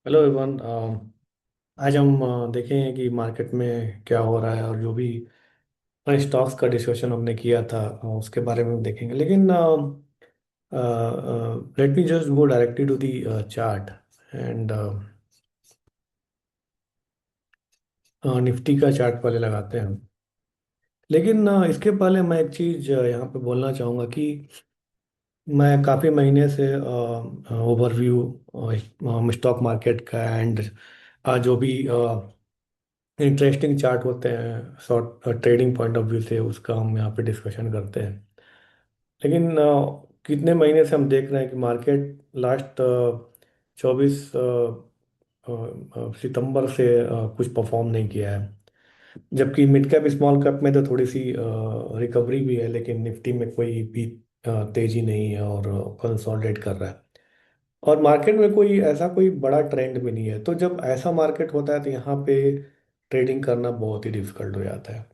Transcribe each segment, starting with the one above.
Hello everyone. आज हम देखेंगे कि मार्केट में क्या हो रहा है और जो भी स्टॉक्स का डिस्कशन हमने किया था उसके बारे में हम देखेंगे। लेकिन let me just go directly to the chart and Nifty का चार्ट पहले लगाते हैं हम। लेकिन इसके पहले मैं एक चीज़ यहाँ पे बोलना चाहूँगा कि मैं काफ़ी महीने से ओवरव्यू स्टॉक मार्केट का एंड जो भी इंटरेस्टिंग चार्ट होते हैं short trading point of view से उसका हम यहाँ पे डिस्कशन करते हैं। लेकिन कितने महीने से हम देख रहे हैं कि मार्केट लास्ट 24 सितंबर से कुछ परफॉर्म नहीं किया है। जबकि मिड कैप स्मॉल कैप में तो थोड़ी सी रिकवरी भी है, लेकिन निफ्टी में कोई भी तेजी नहीं है और कंसोलिडेट कर रहा है। और मार्केट में कोई ऐसा कोई बड़ा ट्रेंड भी नहीं है। तो जब ऐसा मार्केट होता है तो यहाँ पे ट्रेडिंग करना बहुत ही डिफिकल्ट हो जाता है।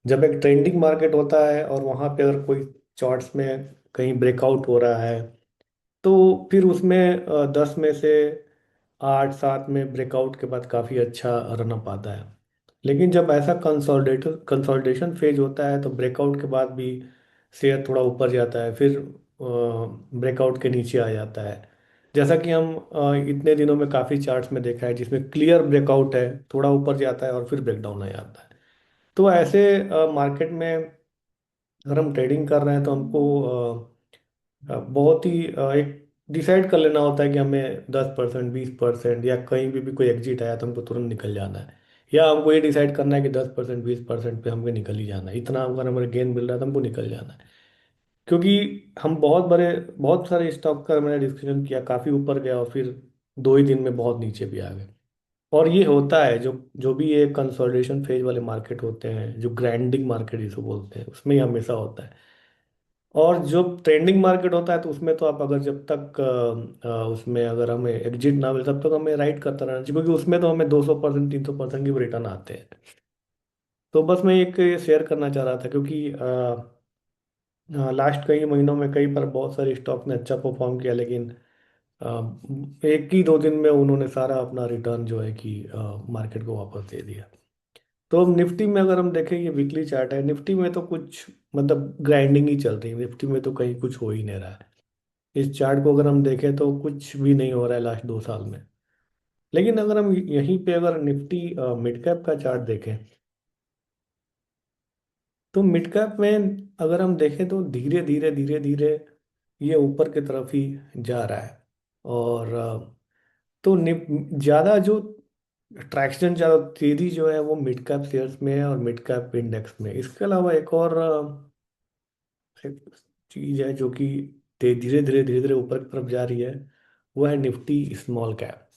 जब एक ट्रेंडिंग मार्केट होता है और वहाँ पे अगर कोई चार्ट्स में कहीं ब्रेकआउट हो रहा है तो फिर उसमें 10 में से 8 7 में ब्रेकआउट के बाद काफ़ी अच्छा रन अप आता है। लेकिन जब ऐसा कंसोलिडेशन फेज होता है तो ब्रेकआउट के बाद भी शेयर थोड़ा ऊपर जाता है, फिर ब्रेकआउट के नीचे आ जाता है। जैसा कि हम इतने दिनों में काफ़ी चार्ट्स में देखा है जिसमें क्लियर ब्रेकआउट है, थोड़ा ऊपर जाता है और फिर ब्रेकडाउन आ जाता है। तो ऐसे मार्केट में अगर हम ट्रेडिंग कर रहे हैं तो हमको बहुत ही एक डिसाइड कर लेना होता है कि हमें 10% 20% या कहीं भी कोई एग्जिट आया तो हमको तुरंत निकल जाना है। या हमको ये डिसाइड करना है कि 10% 20% पे हमको निकल ही जाना है, इतना अगर हमारे गेन मिल रहा है तो हमको निकल जाना है। क्योंकि हम बहुत सारे स्टॉक का मैंने डिस्कशन किया, काफ़ी ऊपर गया और फिर 2 ही दिन में बहुत नीचे भी आ गए। और ये होता है जो जो भी ये कंसोलिडेशन फेज वाले मार्केट होते हैं, जो ग्राइंडिंग मार्केट जिसको बोलते हैं, उसमें ही हमेशा होता है। और जो ट्रेंडिंग मार्केट होता है तो उसमें तो आप अगर जब तक उसमें अगर हमें एग्जिट ना मिले तब तक हमें राइट करता रहना चाहिए, क्योंकि उसमें तो हमें 200% 300% की रिटर्न आते हैं। तो बस मैं एक शेयर करना चाह रहा था, क्योंकि लास्ट कई महीनों में कई बार बहुत सारे स्टॉक ने अच्छा परफॉर्म किया, लेकिन एक ही 2 दिन में उन्होंने सारा अपना रिटर्न जो है कि मार्केट को वापस दे दिया। तो अब निफ्टी में अगर हम देखें, ये वीकली चार्ट है, निफ्टी में तो कुछ मतलब ग्राइंडिंग ही चल रही है, निफ्टी में तो कहीं कुछ हो ही नहीं रहा है। इस चार्ट को अगर हम देखें तो कुछ भी नहीं हो रहा है लास्ट 2 साल में। लेकिन अगर हम यहीं पे अगर निफ्टी मिड कैप का चार्ट देखें तो मिड कैप में अगर हम देखें तो धीरे धीरे धीरे धीरे ये ऊपर की तरफ ही जा रहा है। और तो ज़्यादा जो ट्रैक्शन, ज़्यादा तेजी जो है वो मिड कैप शेयर्स में है और मिड कैप इंडेक्स में। इसके अलावा एक और एक चीज़ है जो कि धीरे धीरे धीरे धीरे ऊपर की तरफ जा रही है, वो है निफ्टी स्मॉल कैप।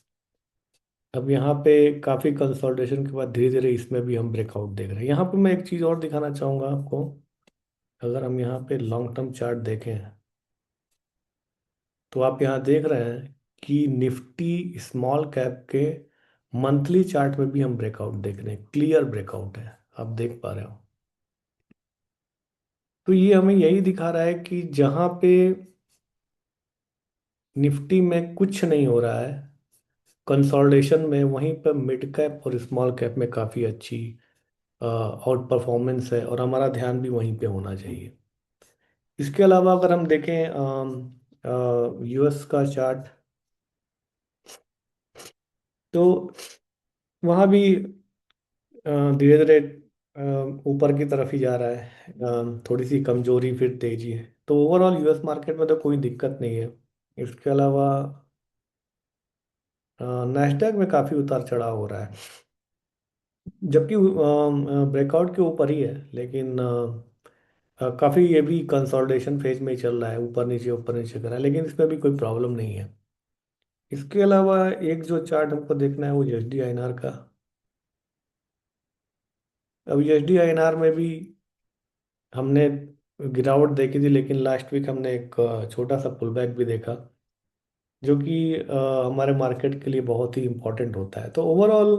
अब यहाँ पे काफ़ी कंसोलिडेशन के बाद धीरे धीरे इसमें भी हम ब्रेकआउट देख रहे हैं। यहाँ पे मैं एक चीज़ और दिखाना चाहूँगा आपको। अगर हम यहाँ पे लॉन्ग टर्म चार्ट देखें तो आप यहाँ देख रहे हैं कि निफ्टी स्मॉल कैप के मंथली चार्ट में भी हम ब्रेकआउट देख रहे हैं, क्लियर ब्रेकआउट है, आप देख पा रहे हो। तो ये हमें यही दिखा रहा है कि जहाँ पे निफ्टी में कुछ नहीं हो रहा है कंसोलिडेशन में, वहीं पर मिड कैप और स्मॉल कैप में काफ़ी अच्छी आउट परफॉर्मेंस है और हमारा ध्यान भी वहीं पे होना चाहिए। इसके अलावा अगर हम देखें यूएस का चार्ट, तो वहाँ भी धीरे धीरे ऊपर की तरफ ही जा रहा है। थोड़ी सी कमजोरी फिर तेजी है, तो ओवरऑल यूएस मार्केट में तो कोई दिक्कत नहीं है। इसके अलावा नैस्डैक में काफ़ी उतार चढ़ाव हो रहा है, जबकि ब्रेकआउट के ऊपर ही है, लेकिन काफ़ी ये भी कंसोलिडेशन फेज में ही चल रहा है, ऊपर नीचे कर रहा है, लेकिन इसमें भी कोई प्रॉब्लम नहीं है। इसके अलावा एक जो चार्ट हमको देखना है वो H D I N R का। अब H D I N R में भी हमने गिरावट देखी थी, लेकिन लास्ट वीक हमने एक छोटा सा पुल बैक भी देखा, जो कि हमारे मार्केट के लिए बहुत ही इम्पोर्टेंट होता है। तो ओवरऑल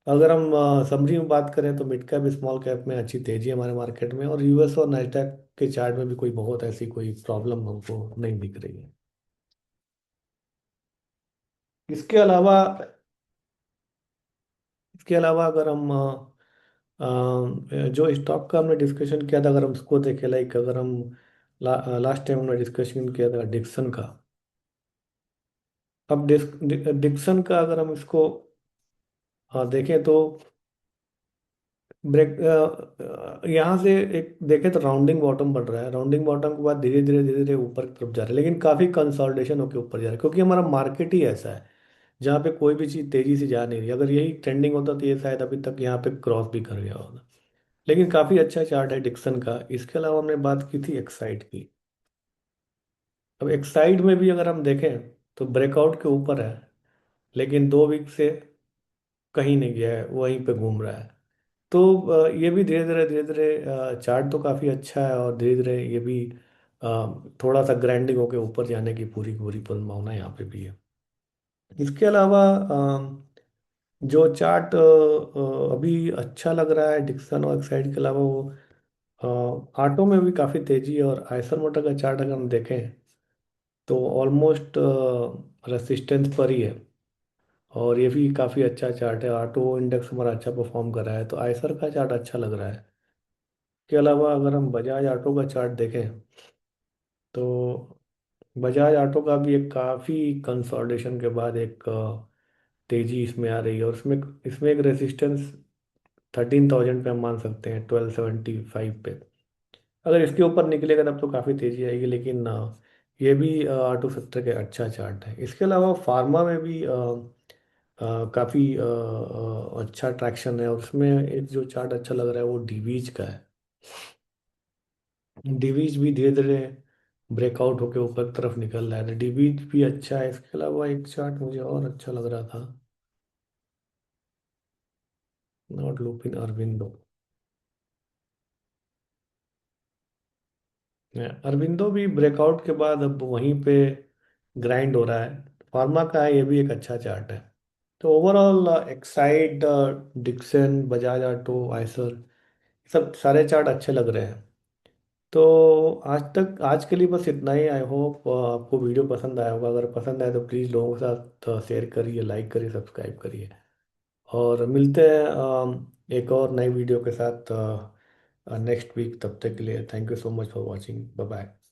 अगर हम समरी में बात करें तो मिड कैप स्मॉल कैप में अच्छी तेजी है हमारे मार्केट में, और यूएस और नैस्डैक के चार्ट में भी कोई बहुत ऐसी कोई प्रॉब्लम हमको नहीं दिख रही है। इसके अलावा इसके अलावा अगर हम जो स्टॉक का हमने डिस्कशन किया था, अगर हम उसको देखें, लाइक अगर हम लास्ट टाइम हमने डिस्कशन किया था डिक्सन का। अब डिक्सन का अगर हम इसको देखें तो ब्रेक यहाँ से एक देखें तो राउंडिंग बॉटम बढ़ रहा है, राउंडिंग बॉटम के बाद धीरे धीरे धीरे धीरे ऊपर की तरफ जा रहा है, लेकिन काफ़ी कंसोलिडेशन होकर ऊपर जा रहा है, क्योंकि हमारा मार्केट ही ऐसा है जहाँ पे कोई भी चीज़ तेज़ी से जा नहीं रही। अगर यही ट्रेंडिंग होता तो ये शायद अभी तक यहाँ पे क्रॉस भी कर गया होता। लेकिन काफ़ी अच्छा चार्ट है डिक्सन का। इसके अलावा हमने बात की थी एक्साइड की। अब एक्साइड में भी अगर हम देखें तो ब्रेकआउट के ऊपर है, लेकिन 2 वीक से कहीं नहीं गया है, वहीं पे घूम रहा है। तो ये भी धीरे धीरे चार्ट तो काफ़ी अच्छा है, और धीरे धीरे ये भी थोड़ा सा ग्राइंडिंग होके ऊपर जाने की पूरी पूरी संभावना यहाँ पे भी है। इसके अलावा जो चार्ट अभी अच्छा लग रहा है डिक्सन और एक्साइड के अलावा, वो ऑटो में भी काफ़ी तेजी है। और आइसर मोटर का चार्ट अगर हम देखें तो ऑलमोस्ट रेसिस्टेंस पर ही है, और ये भी काफ़ी अच्छा चार्ट है। ऑटो इंडेक्स हमारा अच्छा परफॉर्म कर रहा है, तो आइसर का चार्ट अच्छा लग रहा है। के अलावा अगर हम बजाज ऑटो का चार्ट देखें तो बजाज ऑटो का भी एक काफ़ी कंसोलिडेशन के बाद एक तेजी इसमें आ रही है, और इसमें इसमें एक रेजिस्टेंस 13,000 पे हम मान सकते हैं, 1275 पे। अगर इसके ऊपर निकलेगा तब तो काफ़ी तेजी आएगी, लेकिन ये भी ऑटो सेक्टर का अच्छा चार्ट है। इसके अलावा फार्मा में भी काफ़ी अच्छा ट्रैक्शन है, और उसमें एक जो चार्ट अच्छा लग रहा है वो डीवीज का है। डिवीज भी धीरे धीरे ब्रेकआउट होके ऊपर की तरफ निकल रहा है, तो डिवीज भी अच्छा है। इसके अलावा एक चार्ट मुझे और अच्छा लग रहा था, नॉट लुपिन अरविंदो। अरविंदो भी ब्रेकआउट के बाद अब वहीं पे ग्राइंड हो रहा है। फार्मा का है, ये भी एक अच्छा चार्ट है। तो overall Exide, Dixon, Bajaj Auto, Eicher, सब सारे चार्ट अच्छे लग रहे हैं। तो आज के लिए बस इतना ही। आई होप आपको वीडियो पसंद आया होगा। अगर पसंद आए तो प्लीज़ लोगों के साथ शेयर करिए, लाइक करिए, सब्सक्राइब करिए। और मिलते हैं एक और नई वीडियो के साथ नेक्स्ट वीक। तब तक के लिए thank you so much for watching. Bye bye.